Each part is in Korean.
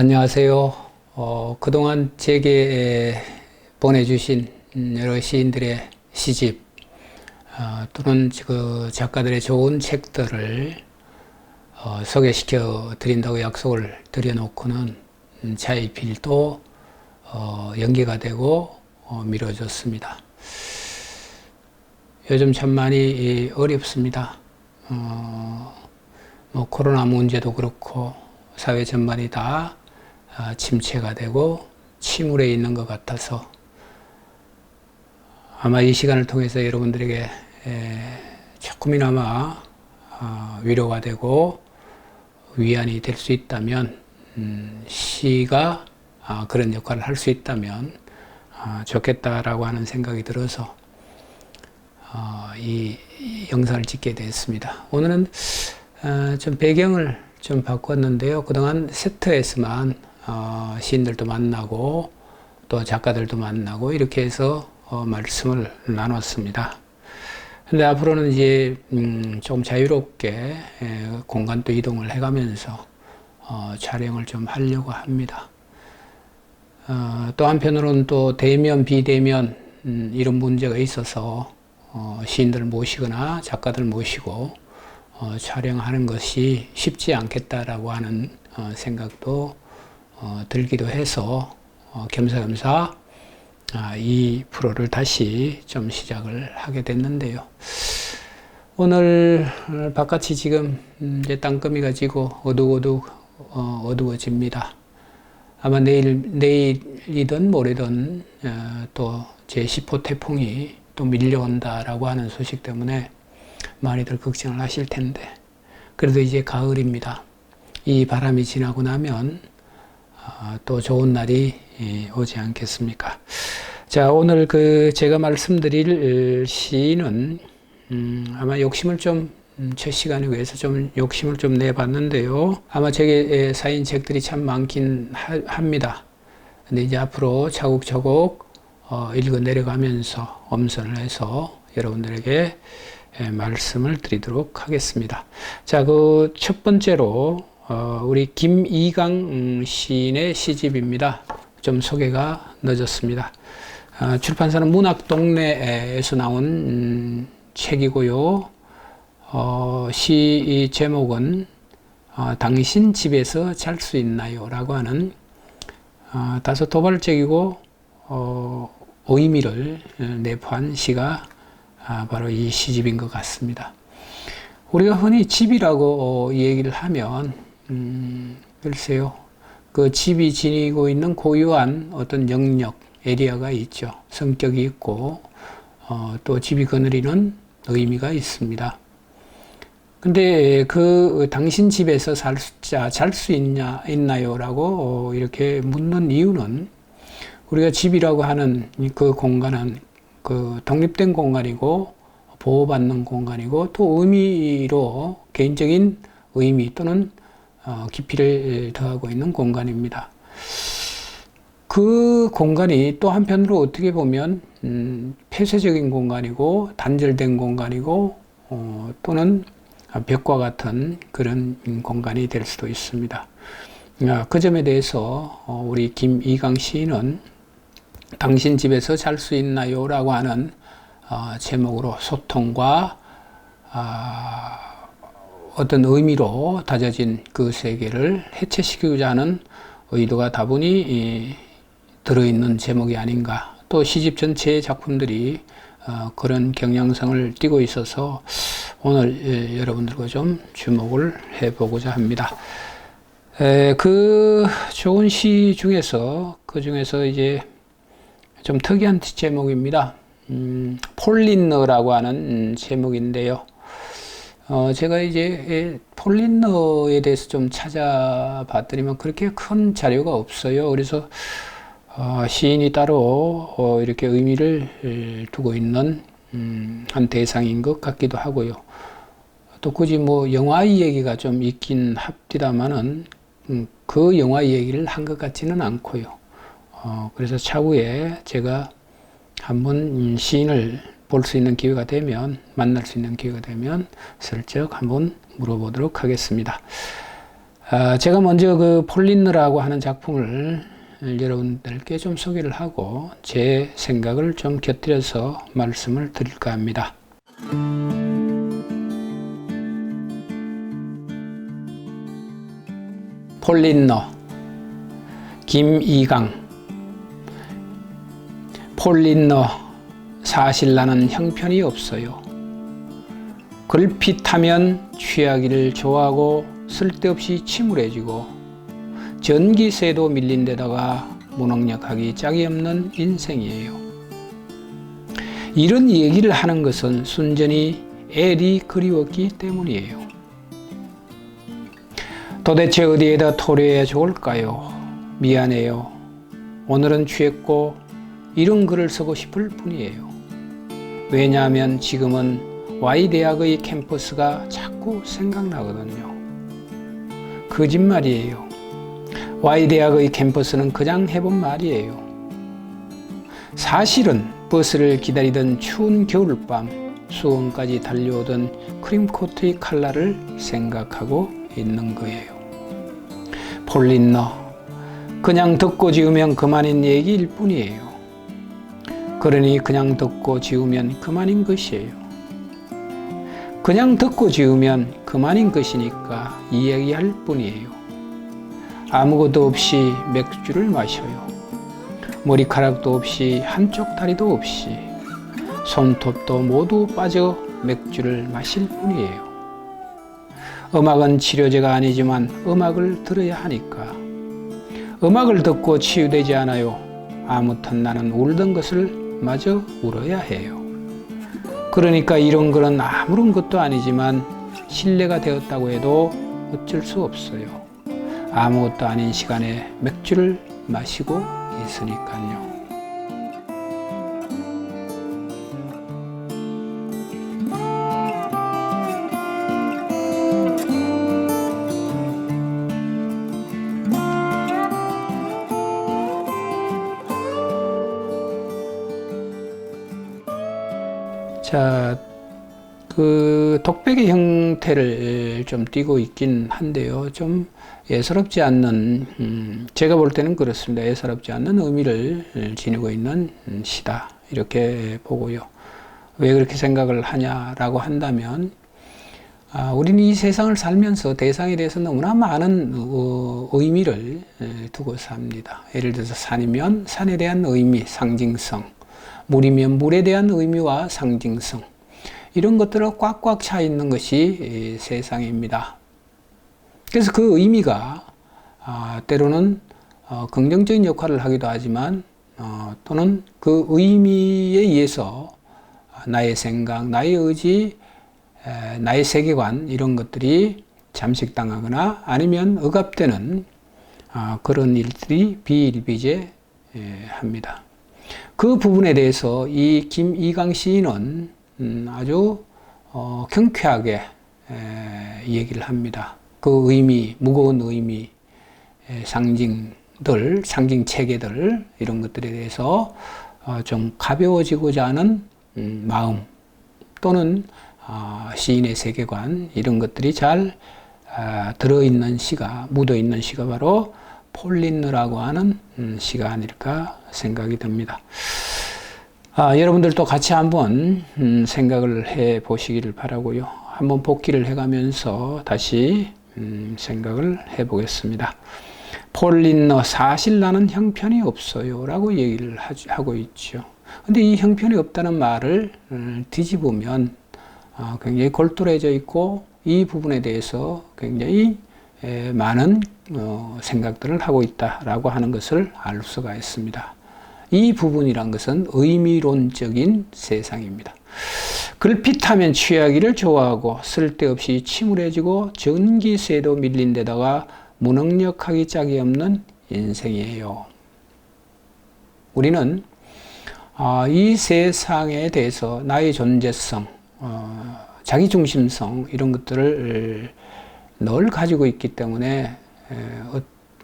안녕하세요. 그동안 제게 보내주신 여러 시인들의 시집, 또는 그 작가들의 좋은 책들을 소개시켜 드린다고 약속을 드려놓고는 차일피일 연기가 되고 미뤄졌습니다. 요즘 참 많이 어렵습니다. 코로나 문제도 그렇고 사회 전반이 다 침체가 되고 침울해 있는 것 같아서 아마 이 시간을 통해서 여러분들에게 조금이나마 위로가 되고 위안이 될 수 있다면, 시가 그런 역할을 할 수 있다면 좋겠다라고 하는 생각이 들어서 이 영상을 찍게 됐습니다. 오늘은 좀 배경을 좀 바꿨는데요. 그동안 세터에서만 시인들도 만나고 또 작가들도 만나고 이렇게 해서 말씀을 나눴습니다. 근데 앞으로는 이제 조금 자유롭게 공간도 이동을 해가면서 촬영을 좀 하려고 합니다. 또 한편으로는 또 대면 비대면 이런 문제가 있어서 시인들 모시거나 작가들 모시고 촬영하는 것이 쉽지 않겠다라고 하는 생각도 들기도 해서 겸사겸사 이 프로를 다시 좀 시작을 하게 됐는데요. 오늘 바깥이 지금 이제 땅거미가 지고 어두워집니다. 아마 내일이든 모레든 또 제10호 태풍이 또 밀려온다라고 하는 소식 때문에 많이들 걱정을 하실 텐데, 그래도 이제 가을입니다. 이 바람이 지나고 나면 또 좋은 날이 오지 않겠습니까? 자, 오늘 제가 말씀드릴 시는 아마 욕심을 좀 첫 시간에 위해서 좀 욕심을 좀 내봤는데요. 아마 제게 쌓인 책들이 참 많긴 합니다. 근데 이제 앞으로 차곡차곡 읽어 내려가면서 엄선을 해서 여러분들에게 말씀을 드리도록 하겠습니다. 자, 그 첫 번째로 우리 김이강 시인의 시집입니다. 좀 소개가 늦었습니다. 출판사는 문학동네에서 나온 책이고요. 시 제목은 당신 집에서 잘 수 있나요? 라고 하는 다소 도발적이고 의미를 내포한 시가 바로 이 시집인 것 같습니다. 우리가 흔히 집이라고 얘기를 하면 글쎄요, 그 집이 지니고 있는 고유한 어떤 영역, 에리어가 있죠. 성격이 있고 또 집이 거느리는 의미가 있습니다. 근데 당신 집에서 잘 수 있나요? 라고 이렇게 묻는 이유는, 우리가 집이라고 하는 그 공간은 그 독립된 공간이고 보호받는 공간이고 또 의미로 개인적인 의미 또는 깊이를 더하고 있는 공간입니다. 그 공간이 또 한편으로 어떻게 보면 폐쇄적인 공간이고 단절된 공간이고 또는 벽과 같은 그런 공간이 될 수도 있습니다. 그 점에 대해서 우리 김이강 시인은 당신 집에서 잘 수 있나요? 라고 하는 제목으로 소통과 어떤 의미로 다져진 그 세계를 해체시키고자 하는 의도가 다분히 들어있는 제목이 아닌가. 또 시집 전체의 작품들이 그런 경향성을 띠고 있어서 오늘 여러분들과 좀 주목을 해보고자 합니다. 그 좋은 시 중에서 이제 좀 특이한 제목입니다. 폴린너라고 하는 제목인데요. 제가 이제 폴린너에 대해서 좀 찾아봤더니만 그렇게 큰 자료가 없어요. 그래서 시인이 따로 이렇게 의미를 두고 있는 한 대상인 것 같기도 하고요. 또 굳이 뭐 영화 이야기가 좀 있긴 합디다마는 그 영화 얘기를 한 것 같지는 않고요. 그래서 차후에 제가 한번 시인을 볼 수 있는 기회가 되면, 만날 수 있는 기회가 되면 슬쩍 한번 물어보도록 하겠습니다. 제가 먼저 그 폴린너라고 하는 작품을 여러분들께 좀 소개를 하고 제 생각을 좀 곁들여서 말씀을 드릴까 합니다. 폴린너, 김이강. 폴린너, 사실 나는 형편이 없어요. 걸핏하면 취하기를 좋아하고 쓸데없이 침울해지고 전기세도 밀린 데다가 무능력하기 짝이 없는 인생이에요. 이런 얘기를 하는 것은 순전히 엘이 그리웠기 때문이에요. 도대체 어디에다 토로해야 좋을까요? 미안해요. 오늘은 취했고 이런 글을 쓰고 싶을 뿐이에요. 왜냐하면 지금은 Y대학의 캠퍼스가 자꾸 생각나거든요. 거짓말이에요. Y대학의 캠퍼스는 그냥 해본 말이에요. 사실은 버스를 기다리던 추운 겨울밤 수원까지 달려오던 크림코트의 칼라를 생각하고 있는 거예요. 폴린너, 그냥 듣고 지우면 그만인 얘기일 뿐이에요. 그러니 그냥 듣고 지우면 그만인 것이에요. 그냥 듣고 지우면 그만인 것이니까 이야기할 뿐이에요. 아무것도 없이 맥주를 마셔요. 머리카락도 없이 한쪽 다리도 없이 손톱도 모두 빠져 맥주를 마실 뿐이에요. 음악은 치료제가 아니지만 음악을 들어야 하니까. 음악을 듣고 치유되지 않아요. 아무튼 나는 울던 것을 마저 울어야 해요. 그러니까 이런 글은 아무런 것도 아니지만 신뢰가 되었다고 해도 어쩔 수 없어요. 아무것도 아닌 시간에 맥주를 마시고 있으니까요. 자, 그 독백의 형태를 좀 띠고 있긴 한데요. 좀 예사롭지 않는, 제가 볼 때는 그렇습니다. 예사롭지 않는 의미를 지니고 있는 시다. 이렇게 보고요. 왜 그렇게 생각을 하냐라고 한다면, 우리는 이 세상을 살면서 대상에 대해서 너무나 많은 의미를 두고 삽니다. 예를 들어서 산이면 산에 대한 의미, 상징성. 물이면 물에 대한 의미와 상징성, 이런 것들을 꽉꽉 차 있는 것이 세상입니다. 그래서 그 의미가 때로는 긍정적인 역할을 하기도 하지만 또는 그 의미에 의해서 나의 생각, 나의 의지, 나의 세계관 이런 것들이 잠식당하거나 아니면 억압되는 그런 일들이 비일비재합니다. 그 부분에 대해서 이 김이강 시인은 아주 경쾌하게 얘기를 합니다. 그 의미, 무거운 의미, 상징들, 상징 체계들 이런 것들에 대해서 좀 가벼워지고자 하는 마음 또는 시인의 세계관 이런 것들이 잘 들어있는 시가, 묻어있는 시가 바로 폴린너라고 하는 시가 아닐까 생각이 듭니다. 여러분들도 같이 한번 생각을 해 보시기를 바라고요. 한번 복기를 해가면서 다시 생각을 해 보겠습니다. 폴린너, 사실 나는 형편이 없어요 라고 얘기를 하고 있죠. 근데 이 형편이 없다는 말을 뒤집으면 굉장히 골똘해져 있고 이 부분에 대해서 굉장히 많은 생각들을 하고 있다라고 하는 것을 알 수가 있습니다. 이 부분이란 것은 의미론적인 세상입니다. 걸핏하면 취하기를 좋아하고 쓸데없이 침울해지고 전기세도 밀린 데다가 무능력하기 짝이 없는 인생이에요. 우리는 이 세상에 대해서 나의 존재성, 자기중심성 이런 것들을 늘 가지고 있기 때문에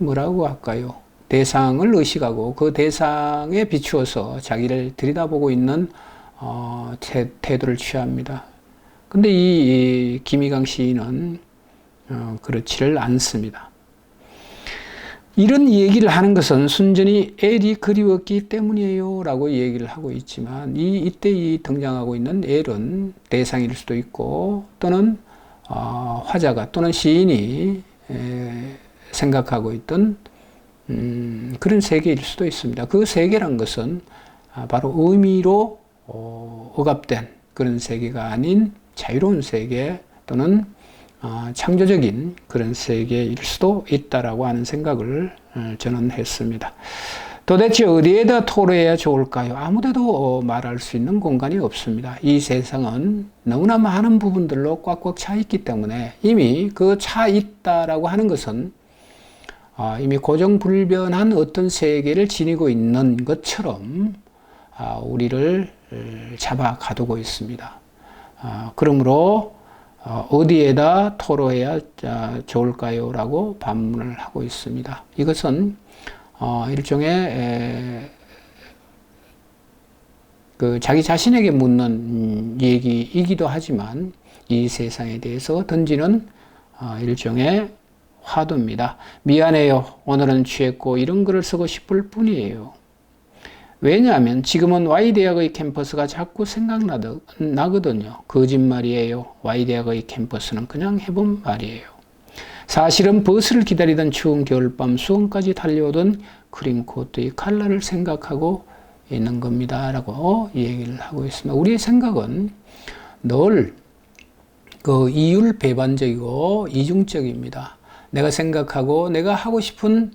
뭐라고 할까요? 대상을 의식하고 그 대상에 비추어서 자기를 들여다보고 있는 태도를 취합니다. 근데 이 김이강 시인은 그렇지를 않습니다. 이런 얘기를 하는 것은 순전히 L이 그리웠기 때문이에요 라고 얘기를 하고 있지만 이때 등장하고 있는 L은 대상일 수도 있고 또는 화자가 또는 시인이 생각하고 있던 그런 세계일 수도 있습니다. 그 세계란 것은 바로 의미로 억압된 그런 세계가 아닌 자유로운 세계 또는 창조적인 그런 세계일 수도 있다라고 하는 생각을 저는 했습니다. 도대체 어디에다 토로해야 좋을까요? 아무데도 말할 수 있는 공간이 없습니다. 이 세상은 너무나 많은 부분들로 꽉꽉 차 있기 때문에 이미 그 차 있다라고 하는 것은 이미 고정불변한 어떤 세계를 지니고 있는 것처럼 우리를 잡아 가두고 있습니다. 그러므로 어디에다 토로해야 좋을까요? 라고 반문을 하고 있습니다. 이것은 일종의 그 자기 자신에게 묻는 얘기이기도 하지만 이 세상에 대해서 던지는 일종의 화두입니다. 미안해요. 오늘은 취했고 이런 글을 쓰고 싶을 뿐이에요. 왜냐하면 지금은 Y대학의 캠퍼스가 자꾸 생각나거든요. 거짓말이에요. Y대학의 캠퍼스는 그냥 해본 말이에요. 사실은 버스를 기다리던 추운 겨울밤 수원까지 달려오던 크림코트의 칼라를 생각하고 있는 겁니다. 라고 얘기를 하고 있습니다. 우리의 생각은 늘 그 이율배반적이고 이중적입니다. 내가 생각하고 내가 하고 싶은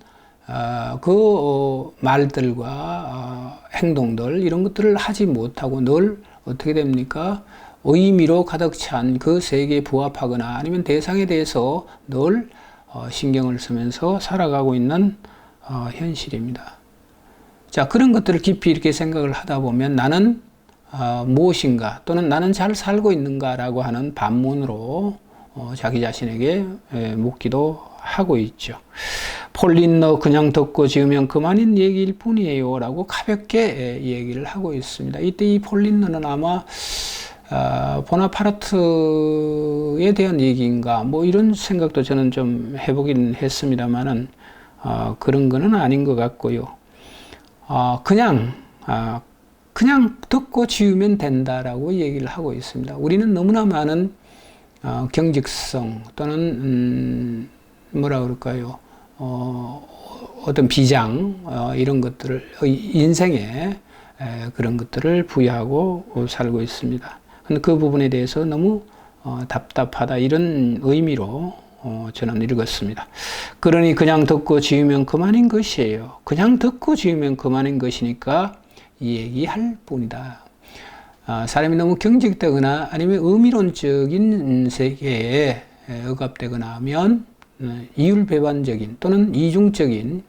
그 말들과 행동들 이런 것들을 하지 못하고 늘 어떻게 됩니까? 의미로 가득 찬 그 세계에 부합하거나 아니면 대상에 대해서 늘 신경을 쓰면서 살아가고 있는 현실입니다. 자, 그런 것들을 깊이 이렇게 생각을 하다 보면 나는 무엇인가 또는 나는 잘 살고 있는가라고 하는 반문으로 자기 자신에게 묻기도 하고 있죠. 폴린너 그냥 듣고 지으면 그만인 얘기일 뿐이에요 라고 가볍게 얘기를 하고 있습니다. 이때 이 폴린너는 아마 보나파르트에 대한 얘기인가 뭐 이런 생각도 저는 좀 해보긴 했습니다만은 그런 거는 아닌 것 같고요. 그냥 듣고 지으면 된다라고 얘기를 하고 있습니다. 우리는 너무나 많은 경직성 또는 뭐라 그럴까요? 어떤 비장 이런 것들을 인생에 그런 것들을 부여하고 살고 있습니다. 근데 그 부분에 대해서 너무 답답하다 이런 의미로 저는 읽었습니다. 그러니 그냥 듣고 지으면 그만인 것이에요. 그냥 듣고 지으면 그만인 것이니까 얘기할 뿐이다. 사람이 너무 경직되거나 아니면 의미론적인 세계에 억압되거나 하면 이율배반적인 또는 이중적인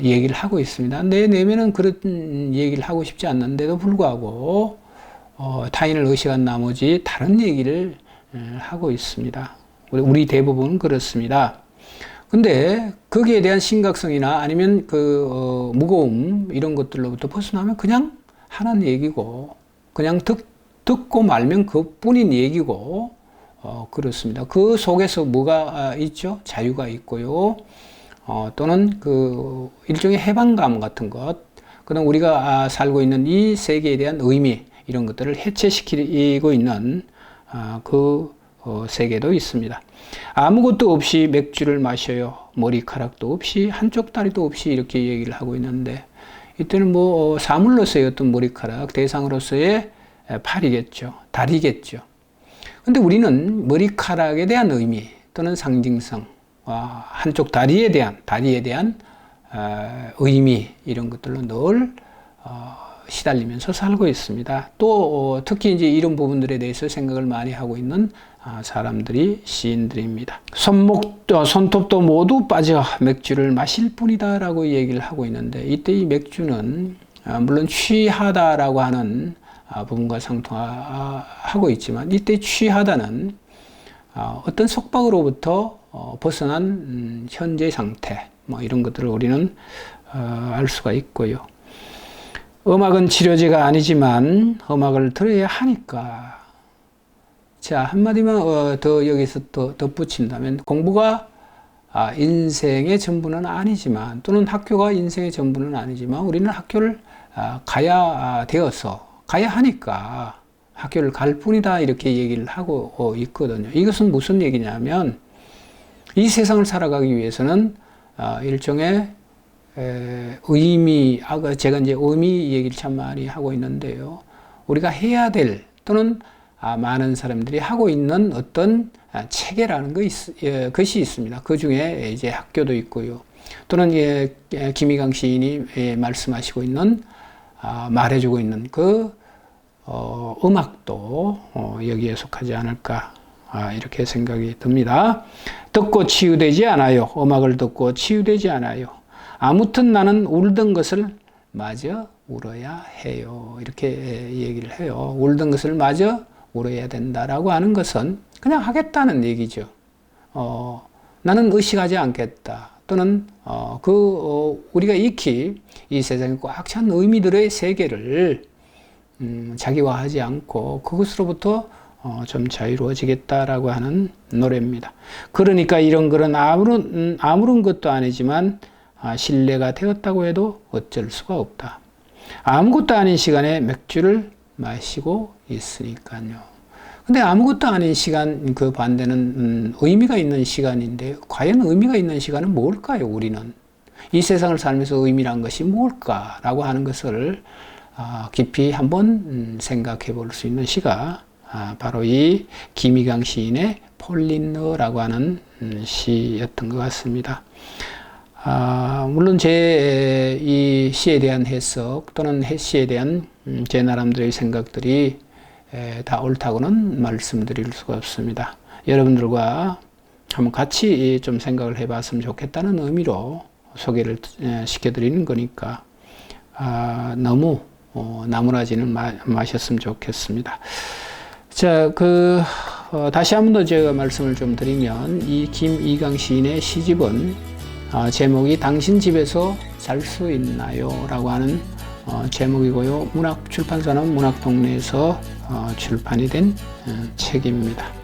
얘기를 하고 있습니다. 내 내면은 그런 얘기를 하고 싶지 않는데도 불구하고 타인을 의식한 나머지 다른 얘기를 하고 있습니다. 우리 대부분은 그렇습니다. 근데 거기에 대한 심각성이나 아니면 그 무거움 이런 것들로부터 벗어나면 그냥 하는 얘기고 그냥 듣고 말면 그뿐인 얘기고 그렇습니다. 그 속에서 뭐가 있죠? 자유가 있고요. 또는 그 일종의 해방감 같은 것, 그다음 우리가 살고 있는 이 세계에 대한 의미 이런 것들을 해체시키고 있는 그 세계도 있습니다. 아무것도 없이 맥주를 마셔요. 머리카락도 없이 한쪽 다리도 없이 이렇게 얘기를 하고 있는데 이때는 뭐 사물로서의 어떤 머리카락, 대상으로서의 팔이겠죠. 다리겠죠. 근데 우리는 머리카락에 대한 의미 또는 상징성, 한쪽 다리에 대한 의미 이런 것들로 늘 시달리면서 살고 있습니다. 또 특히 이제 이런 부분들에 대해서 생각을 많이 하고 있는 사람들이 시인들입니다. 손톱도 모두 빠져 맥주를 마실 뿐이다라고 얘기를 하고 있는데 이때 이 맥주는 물론 취하다라고 하는 부분과 상통하고 있지만 이때 취하다는 어떤 속박으로부터 벗어난 현재 상태 뭐 이런 것들을 우리는 알 수가 있고요. 음악은 치료제가 아니지만 음악을 들어야 하니까. 자, 한마디만 더 여기서 또 덧붙인다면 공부가 인생의 전부는 아니지만, 또는 학교가 인생의 전부는 아니지만, 우리는 학교를 가야 되어서, 가야 하니까 학교를 갈 뿐이다, 이렇게 얘기를 하고 있거든요. 이것은 무슨 얘기냐면, 이 세상을 살아가기 위해서는 일종의 의미, 제가 이제 의미 얘기를 참 많이 하고 있는데요. 우리가 해야 될, 또는 많은 사람들이 하고 있는 어떤 체계라는 것이 있습니다. 그 중에 이제 학교도 있고요. 또는 김희강 시인이 말씀하시고 있는, 말해주고 있는 그 음악도 여기에 속하지 않을까, 이렇게 생각이 듭니다. 듣고 치유되지 않아요. 음악을 듣고 치유되지 않아요. 아무튼 나는 울던 것을 마저 울어야 해요. 이렇게 얘기를 해요. 울던 것을 마저 울어야 된다라고 하는 것은 그냥 하겠다는 얘기죠. 나는 의식하지 않겠다. 또는 우리가 익히 이 세상에 꽉 찬 의미들의 세계를 자기화하지 않고 그것으로부터 좀 자유로워지겠다라고 하는 노래입니다. 그러니까 이런 글은 아무런 것도 아니지만 신뢰가 되었다고 해도 어쩔 수가 없다. 아무것도 아닌 시간에 맥주를 마시고 있으니까요. 근데 아무것도 아닌 시간, 그 반대는 의미가 있는 시간인데, 과연 의미가 있는 시간은 뭘까요, 우리는? 이 세상을 살면서 의미란 것이 뭘까라고 하는 것을 깊이 한번 생각해 볼 수 있는 시가 바로 이 김희강 시인의 폴린너라고 하는 시였던 것 같습니다. 물론 이 시에 대한 해석 또는 시에 대한 제 나름대로의 생각들이 다 옳다고는 말씀드릴 수가 없습니다. 여러분들과 한번 같이 좀 생각을 해봤으면 좋겠다는 의미로 소개를 시켜드리는 거니까 너무 나무라지는 마셨으면 좋겠습니다. 자, 다시 한 번 더 제가 말씀을 좀 드리면, 이 김희강 시인의 시집은 제목이 당신 집에서 살 수 있나요? 라고 하는 제목이고요. 출판사는 문학동네에서 출판이 된 책입니다.